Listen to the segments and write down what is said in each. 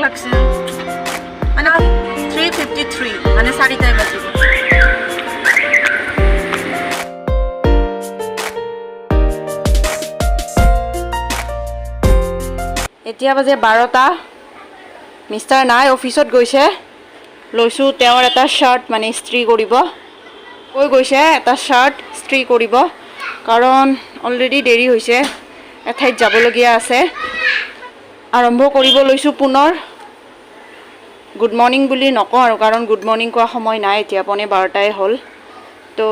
লাগছে মানে 3:53 মানে 4টাই বাজিব এতিয়া বাজে 12টা মিষ্টাৰ নাই অফিসত গৈছে লৈছো তেওঁৰ এটা শাৰ্ট মানে ইস্ত্ৰি কৰিব কৈ গৈছে এটা শাৰ্ট ইস্ত্ৰি কৰিব কাৰণ অলৰেডি দেৰি হৈছে এঠাইত যাবলগীয়া আছে আৰম্ভ কৰিব লৈছো পুনৰ গুড মৰ্নিং বুলি নকওঁ আৰু কাৰণ গুড মৰ্নিং কোৱা সময় নাই এতিয়া পনে 12টাই হ'ল তো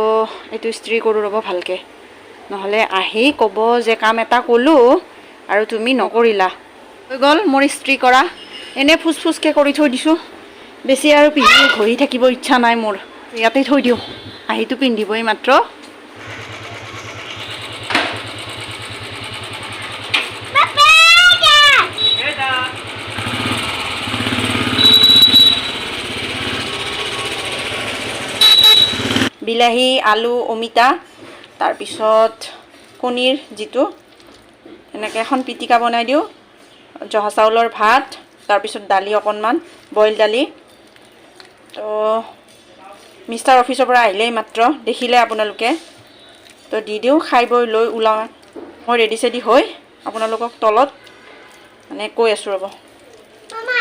এইটো ইস্ত্ৰি কৰো ৰব ভালকে নহলে আহি কব যে কাম এটা কলো আৰু তুমি নকৰিলা হৈ গল মোৰ ইস্ত্ৰি কৰা এনে ফুসফুসকে কৰি থৈ দিছো বেছি আৰু পিন্ধি ঘহি থাকিব ইচ্ছা নাই মোৰ ইয়াতে থৈ দিও আহিটো পিন্ধিবই মাত্ৰ বিলাহী আলু অমিতা তাৰ পিছত কণীৰ জিতু এনেকৈ এখন পিটিকা বনাই দিও জহা চাউলৰ ভাত তাৰ পিছত দালি অকনমান বইল দালি তো মিষ্টাৰ অফিসৰ পৰা আহিলেই মাত্ৰ দেখিলে আপোনালোকে তো দি দিও খাই বই লৈ উলাও মই ৰেডি সেডি হৈ আপোনালোকক তলত মানে কৈ আছো ৰব মামা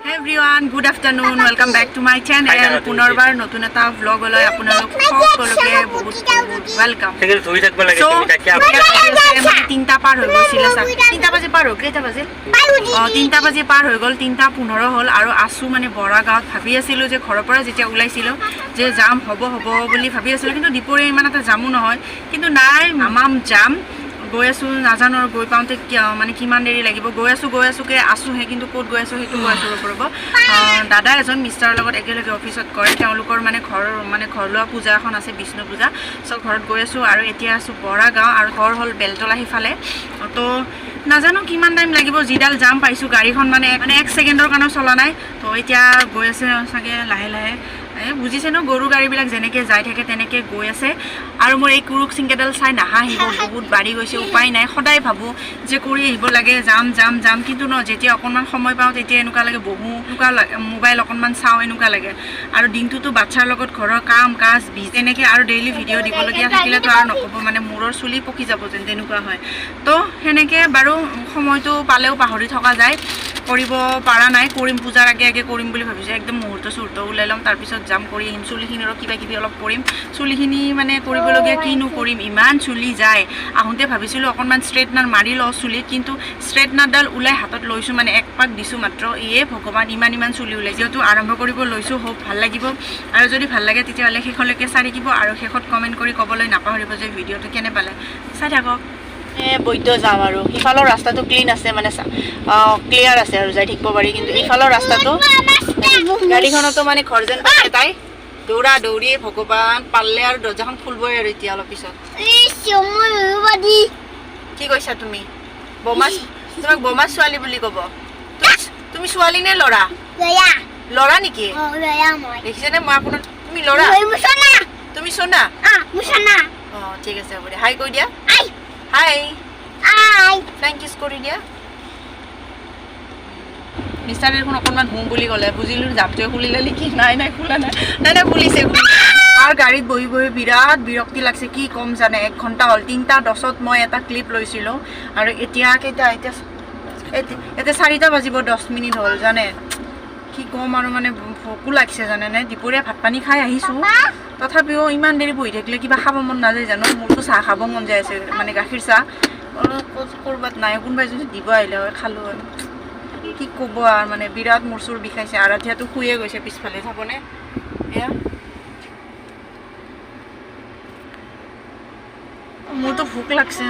Hey everyone, good afternoon. Welcome back to my channel. পুনৰবাৰ নতুন এটা vlog লৈ আপোনালোক সকলোকে বহুত ওয়েলকাম। So, তিনটা পাৰ হৈ গৈছিল সা 3টা বাজে পাৰ হৈ কেইটা বাজে 3টা বাজে পাৰ হৈ গল 3:15 হ'ল আৰু আসু মানে বৰা গাঁৱত ভাবি আছিল যে ঘৰৰ পৰা যেতিয়া ওলাইছিল যে জাম হ'ব বুলি ভাবি আছিল কিন্তু দিপৰে ইমান এটা জামু নহয় কিন্তু নাই মামাম জাম গৈ আছো নাজানো গৈ পাওঁতে মানে কিমান দেৰি লাগিব গৈ আছো কে আসু হে কিন্তু ক'ত গৈ আছো হেতু গৈ আছো ৰব দাদা এজন মিষ্টাৰৰ লগত একেলগে অফিসত কৰে তেওঁলোকৰ মানে ঘৰলোৱা পূজা এখন আছে বিষ্ণু পূজা সব ঘৰত গৈ আছো আৰু এতিয়া আছো বৰা গাঁও আৰু ঘৰ হল বেলতলা হিফালে তো নাজানো কিমান টাইম লাগিব জিডাল জাম পাইছো গাড়ীখন মানে 1 সেকেন্ডৰ কাৰণে চলা নাই তো এতিয়া গৈ আছে সাগে লাহে লাহে বুজিছে ন গৰু গাড়ী বিলাক যেনেকে যাই থাকে তেনেকে গৈ আছে আৰু মোৰ এই কুৰুক সিংকেডাল চাই নাহাহিব বহুত বাঢ়ি গৈছে উপায় নাই সদায় ভাবো যে কৰি আহিব লাগে জাম কিন্তু ন যেতিয়া অকনমান সময় পাও তেতিয়া এনেকুৱা লাগে বহু এনেকুৱা মোবাইল অকনমান চাও এনেকুৱা লাগে আৰু দিনটোতো বাচ্চাৰ লগত ঘৰৰ কাম কাজ তেনেকে আৰু ডেইলি ভিডিও দিবলগীয়া থাকিলে তো আৰু নকব মানে মূৰৰ চুলি পকি যাব যেন তেনেকুৱা হয় তো হেনেকে বাৰু সময়টো পালেও পাহৰি থকা যায় কৰিব পাৰা নাই কৰিম পূজাৰ আগে কৰিম বুলি ভাবিছে একদম মুহূৰ্ত সুহূৰ্ত উলাই লম তাৰ পিছত জাম কৰি আহিম চুলিখিনিৰ কিবা কিবি অলপ কৰিম চুলিখিনি মানে কৰিবলগীয়া কিনো কৰিম ইমান চুলি যায় আহোঁতে ভাবিছিলো অকনমান ষ্ট্ৰেটনাৰ মাৰি ল চুলি কিন্তু ষ্ট্ৰেটনাৰডাল উলাই হাতত লৈছো মানে এক পাক দিছো মাত্ৰ ইয়ে ভগৱান ইমান চুলি উলাই যেহেতু আৰম্ভ কৰিব লৈছো হোপ ভাল লাগিব আৰু যদি ভাল লাগে তেতিয়াহলে শেষলৈকে চাই থাকিব আৰু শেষত কমেন্ট কৰি কবলৈ নাপাহৰিব যে ভিডিওটো কেনে পালে চাই থাকক বৈদ্য যাম আৰু ইফালৰ ৰাস্তাটো ক্লিন আছে মানে ক্লিয়াৰ আছে আৰু যাই থাকিব পাৰি কিন্তু ইফালৰ ৰাস্তাটো গাড়ীখনতো মানে ঘৰ যেন পাইছে তাই দৌৰি ভগৱান পাৰলে আৰু দৰ্জাখন খুলবই আৰু এতিয়া অলপ পিছত কি কৈছা তুমি তোমাক বমা ছোৱালী বুলি কব তুমি ছোৱালী নে ল'ৰা ল'ৰা নেকি দেখিছেনে মই আপোনাৰ তুমি ল'ৰা তুমি সোনা ঠিক আছে হ'ব দে হাই কৈ দিয়া হাই ফ্লাইং কিছ কৰি দিয়া মিষ্টাৰে এখন অকনমান হুম বুলি ক'লে বুজিলো জাপটোৱে খুলিলে নেকি নাই খোলা নাই খুলিছে আৰু গাড়ীত বহি বিৰাট বিৰক্তি লাগছে কি কম জানে 1 ঘণ্টা হ'ল 3:10ত মই এটা ক্লিপ লৈছিলো আৰু এতিয়া কেইটা এতিয়া 4টা বাজিব 10 মিনিট হ'ল জানে কি কম আৰু মানে ভোকো লাগছে জানে নে দুপৰীয়া ভাত পানী খাই আহিছো তথাপিও ইমান দেৰি বহি থাকিলে কিবা খাব মন নাযায় জানো মোৰতো চাহ খাব মন যায় আছে মানে গাখীৰ চাহ কৰবাত নাই কোনোবাই যদি দিব আহিলে হয় খালো কি ক'ব আৰু মানে বিৰাট মোৰ চুৰ বিষাইছে আৰাধিয়াটো শুয়ে গৈছে পিছফালে চাবনে এয়া মোৰতো ভোক লাগছে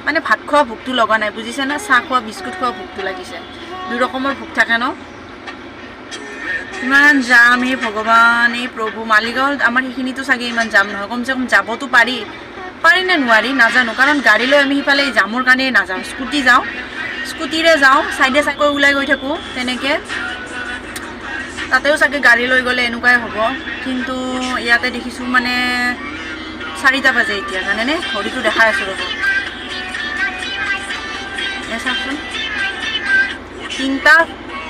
মানে ভাত খোৱা ভোকটো লগা নাই বুজিছে না চাহ খোৱা বিস্কুট খোৱা ভোকটো লাগিছে দুই ৰকমৰ ভোক থাকে ন ইমান জাম হে ভগৱান এই প্ৰভু মালিগাঁৱত আমাৰ সেইখিনিতো চাগে ইমান জাম নহয় কমচে কম যাবতো পাৰি নে নোৱাৰি নাজানো কাৰণ গাড়ী লৈ আমি সিফালে জামৰ কাৰণে নাযাওঁ স্কুটিৰে যাওঁ সাইডে ওলাই গৈ থাকো তেনেকে তাতেও চাগে গাড়ী লৈ গ'লে এনেকুৱাই হ'ব কিন্তু ইয়াতে দেখিছো মানে 4টা বাজে এতিয়া জানেনে ঘড়ীটো দেখাই আছো ৰ'ব চাওকচোন 3টা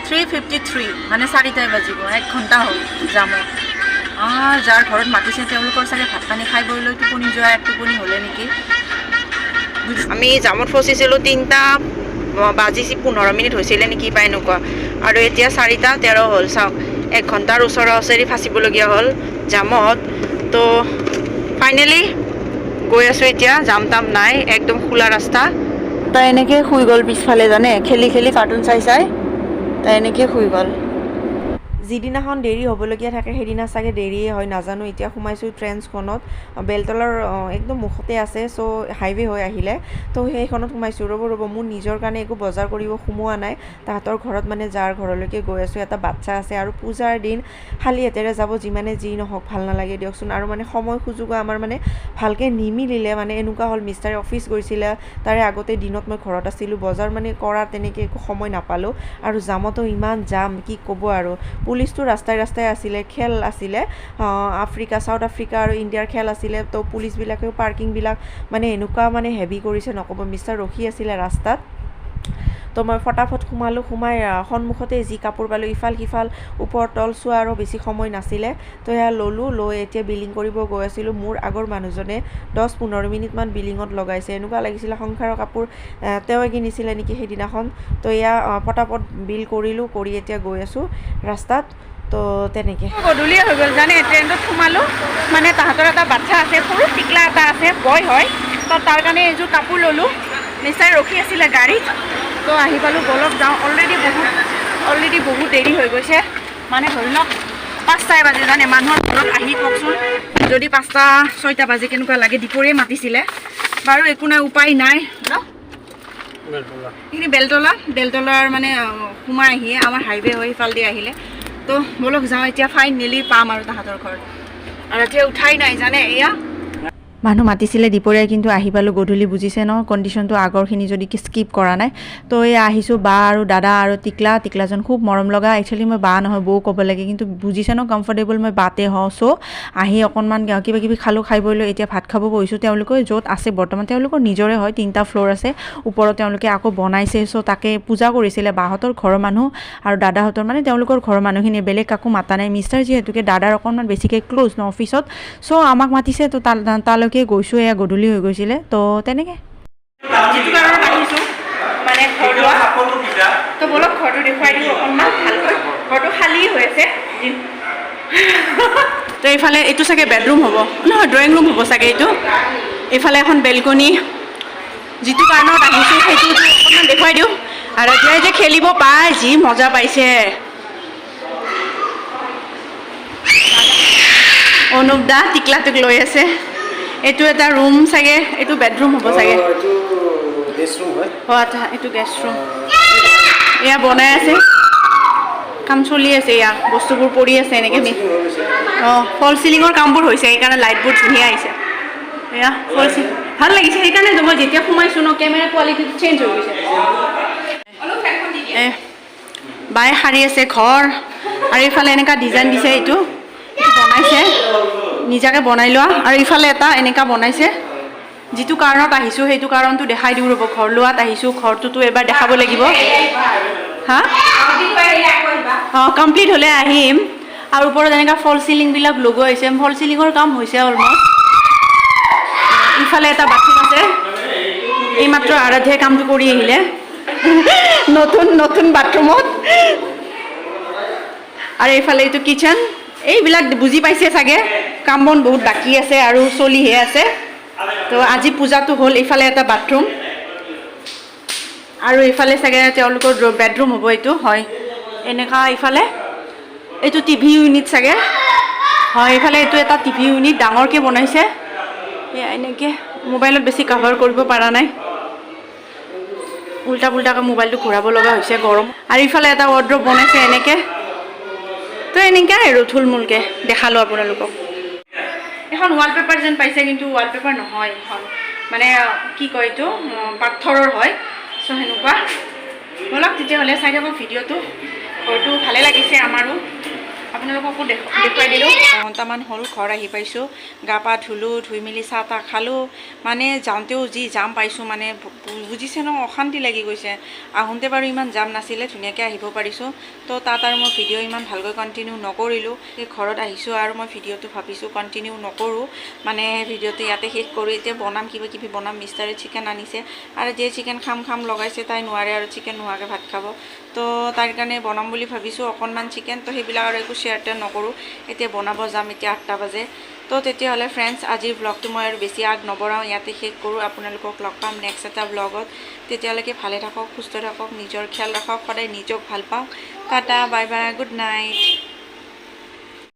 3:53 মানে 4টাই বাজিব 1 ঘণ্টা হ'ল জামত যাৰ ঘৰত মাতিছে তেওঁলোকৰ চাগে ভাত পানী খাই বৈ লৈ টোপনি যোৱা এক টোপনি হ'লে নেকি আমি জামত ফচিছিলোঁ 3টা বাজি 15 মিনিট হৈছিলে নেকি পাই এনেকুৱা আৰু এতিয়া 4:13 হ'ল চাওক 1 ঘণ্টাৰ ওচৰা ওচৰি ফাঁচিবলগীয়া হ'ল জামত তো ফাইনেলি গৈ আছোঁ এতিয়া জাম তাম নাই একদম খোলা ৰাস্তা তাই এনেকৈ শুই গ'ল পিছফালে জানে খেলি খেলি কাৰ্টুন চাই চাই তাই এনেকৈ শুই গ'ল যিদিনাখন দেৰি হ'বলগীয়া থাকে সেইদিনা চাগে দেৰিয়ে হয় নাজানো এতিয়া সোমাইছোঁ ট্ৰেন্সখনত বেলতলাৰ একদম মুখতে আছে চ' হাইৱে হৈ আহিলে তো সেইখনত সোমাইছোঁ ৰ'ব মোৰ নিজৰ কাৰণে একো বজাৰ কৰিব সোমোৱা নাই তাহাঁতৰ ঘৰত মানে যাৰ ঘৰলৈকে গৈ আছোঁ এটা বাচ্ছা আছে আৰু পূজাৰ দিন খালী হাতেৰে যাব যিমানে যি নহওক ভাল নালাগে দিয়কচোন আৰু মানে সময় সুযোগো আমাৰ মানে ভালকৈ নিমিলিলে মানে এনেকুৱা হ'ল মিষ্টাৰে অফিচ গৈছিলে তাৰে আগতে দিনত মই ঘৰত আছিলোঁ বজাৰ মানে কৰাৰ তেনেকৈ একো সময় নাপালোঁ আৰু জামতো ইমান জাম কি ক'ব আৰু পুলিচটো ৰাস্তাই ৰাস্তাই আছিলে খেল আছিলে চাউথ আফ্ৰিকা আৰু ইণ্ডিয়াৰ খেল আছিলে তো পুলিচবিলাকেও পাৰ্কিংবিলাক মানে এনেকুৱা মানে হেভি কৰিছে নক'ব মিষ্টাৰ ৰখি আছিলে ৰাস্তাত তো মই ফটাফট সোমাই সন্মুখতে যি কাপোৰ পালোঁ ইফাল সিফাল ওপৰ তল চোৱা আৰু বেছি সময় নাছিলে তো সেয়া ল'লোঁ লৈ এতিয়া বিলিং কৰিব গৈ আছিলোঁ মোৰ আগৰ মানুহজনে 10-15 মিনিটমান বিলিঙত লগাইছে এনেকুৱা লাগিছিলে সংসাৰৰ কাপোৰ তেওঁৱে কিনিছিলে নেকি সেইদিনাখন তো এয়া ফটাফট বিল কৰিলোঁ কৰি এতিয়া গৈ আছোঁ ৰাস্তাত তো তেনেকৈ গধূলি হৈ গ'ল জানে ট্ৰেইনত সোমালোঁ মানে তাহাঁতৰ এটা বাচ্ছা আছে সৰু টিকলা এটা আছে বয় হয় তো তাৰ কাৰণে এযোৰ কাপোৰ ল'লোঁ নিশ্চয় ৰখি আছিলে গাড়ীত তো আহি পালোঁ বলক যাওঁ অলৰেডি বহুত দেৰি হৈ গৈছে মানে ধৰি লওক 5টাই বাজে জানে মানুহৰ ঘৰত আহি কওকচোন যদি 5টা-6টা বাজে কেনেকুৱা লাগে দুপৰীয়া মাতিছিলে বাৰু একো নাই উপায় নাই ন এইখিনি বেলতলাৰ মানে সোমাই আহিয়ে আমাৰ হাইৱে হৈ সিফালদি আহিলে তো বলক যাওঁ এতিয়া ফাইনেলি পাম আৰু তাহাঁতৰ ঘৰত আৰু এতিয়া উঠাই নাই জানে এয়া মানুহ মাতিছিলে দুপৰীয়া কিন্তু আহি পালোঁ গধূলি বুজিছে ন কণ্ডিশ্যনটো আগৰখিনি যদি স্কিপ কৰা নাই তো এয়া আহিছোঁ বা আৰু দাদা আৰু টিকলাজন খুব মৰম লগা একচুৱেলি মই বা নহয় বৌ ক'ব লাগে কিন্তু বুজিছে ন কমফৰ্টেবল মই বাতে হওঁ চ' আহি অকণমান কিবা কিবি খাই বৈ লৈ এতিয়া ভাত খাব বহিছোঁ তেওঁলোকে য'ত আছে বৰ্তমান তেওঁলোকৰ নিজৰে হয় 3টা ফ্ল'ৰ আছে ওপৰত তেওঁলোকে আকৌ বনাইছে চ' তাকে পূজা কৰিছিলে বাহঁতৰ ঘৰৰ মানুহ আৰু দাদাহঁতৰ মানে তেওঁলোকৰ ঘৰৰ মানুহখিনি বেলেগ কাকো মাতা নাই মিষ্টাৰ যিহেতুকে দাদাৰ অকণমান বেছিকৈ ক্ল'জ ন অফিচত চ' আমাক মাতিছে তো তালৈকে গৈছোঁ এয়া গধূলি হৈ গৈছিলে তো তেনেকৈ যিটো কাৰণত আহিছোঁ মানে ঘৰটো তো বলক ঘৰটো দেখুৱাই দিওঁ অকণমান ভালকৈ ঘৰটো খালী হৈ আছে তো এইফালে এইটো চাগে বেডৰুম হ'ব নহয় ড্ৰয়িং ৰুম হ'ব চাগে এইটো এইফালে এখন বেলকনি যিটো কাৰণত আহিছোঁ সেইটো অকণমান দেখুৱাই দিওঁ আৰু এতিয়া যে খেলিব পায় যি মজা পাইছে অনুপ দা টিকলাটোক লৈ আছে এইটো এটা ৰুম চাগে এইটো বেডৰুম হ'ব চাগে আচ্ছা এইটো গেষ্ট ৰুম এয়া বনাই আছে কাম চলি আছে এয়া বস্তুবোৰ পৰি আছে এনেকৈ ফল চিলিঙৰ কামবোৰ হৈছে সেইকাৰণে লাইটবোৰ ধুনীয়া আহিছে এয়া ফল চিলিং ভাল লাগিছে সেইকাৰণে মই যেতিয়া সোমাইছোঁ ন কেমেৰা কোৱালিটিটো চেঞ্জ হৈ গৈছে বায়ে সাৰি আছে ঘৰ আৰু এইফালে এনেকুৱা ডিজাইন দিছে এইটো বনাইছে নিজাকৈ বনাই লোৱা আৰু ইফালে এটা এনেকুৱা বনাইছে যিটো কাৰণত আহিছোঁ সেইটো কাৰণটো দেখাই দিওঁ ৰ'ব ঘৰ লোৱাত আহিছোঁ ঘৰটোতো এবাৰ দেখাব লাগিব হা কমপ্লিট হ'লে আহিম আৰু ওপৰত এনেকুৱা ফল চিলিংবিলাক লগোৱা হৈছে ফল চিলিঙৰ কাম হৈছে অলমষ্ট ইফালে এটা বাথৰুম আছে এইমাত্ৰ আৰাধ্যে কামটো কৰি আহিলে নতুন বাথৰুমত আৰু এইফালে এইটো কিচেন এইবিলাক বুজি পাইছে চাগে কাম বন বহুত বাকী আছে আৰু চলিহে আছে তো আজি পূজাটো হ'ল এইফালে এটা বাথৰুম আৰু এইফালে চাগে তেওঁলোকৰ বেডৰুম হ'ব এইটো হয় এনেকুৱা ইফালে এইটো টিভি ইউনিট চাগে হয় এইফালে এইটো এটা টিভি ইউনিট ডাঙৰকৈ বনাইছে এনেকৈ মোবাইলত বেছি কভাৰ কৰিব পৰা নাই উল্টা পুল্টাকৈ মোবাইলটো ঘূৰাব লগা হৈছে গৰম আৰু ইফালে এটা ৱাৰ্ড্ৰব বনাইছে এনেকৈ তো এনেকৈ আৰু থুলমূলকৈ দেখালোঁ আপোনালোকক এখন ৱালপেপাৰ যেন পাইছে কিন্তু ৱালপেপাৰ নহয় এখন মানে কি কয় এইটো পাথৰৰ হয় চ' সেনেকুৱা বলক তেতিয়াহ'লে চাই থাকক ভিডিঅ'টো ঘৰটো ভালে লাগিছে আমাৰো আপোনালোককো দেখুৱাই দিলোঁ। এঘণ্টামান হ'ল ঘৰ আহি পাইছোঁ, গা পা ধুলোঁ, ধুই মেলি চাহ তাহ খালোঁ। মানে যাওঁতেও যি জাম পাইছোঁ, মানে বুজিছে ন, অশান্তি লাগি গৈছে। আহোঁতে বাৰু ইমান জাম নাছিলে, ধুনীয়াকৈ আহিব পাৰিছোঁ। তো তাত আৰু মই ভিডিঅ' ইমান ভালকৈ কণ্টিনিউ নকৰিলোঁ। সেই ঘৰত আহিছোঁ আৰু মই ভিডিঅ'টো ভাবিছোঁ কণ্টিনিউ নকৰোঁ, মানে ভিডিঅ'টো ইয়াতে শেষ কৰোঁ। এতিয়া বনাম, কিবা কিবি বনাম। মিষ্টাৰে চিকেন আনিছে আৰু যে চিকেন খাম লগাইছে, তাই নোৱাৰে আৰু চিকেন নোহোৱাকৈ ভাত খাব। তো তাৰ কাৰণে বনাম বুলি ভাবিছোঁ অকণমান চিকেন। তো সেইবিলাক আৰু একো শ্বেয়াৰ টেয়াৰ নকৰোঁ। এতিয়া বনাব যাম, এতিয়া 8টা বাজে। তো তেতিয়াহ'লে ফ্ৰেণ্ডছ, আজিৰ ব্লগটো মই আৰু বেছি আগ নবঢ়াওঁ, ইয়াতে শেষ কৰোঁ। আপোনালোকক লগ পাম নেক্সট এটা ব্লগত। তেতিয়ালৈকে ভালে থাকক, সুস্থ থাকক, নিজৰ খেয়াল ৰাখক, সদায় নিজক ভাল পাওঁ। Tata, bye bye, good night.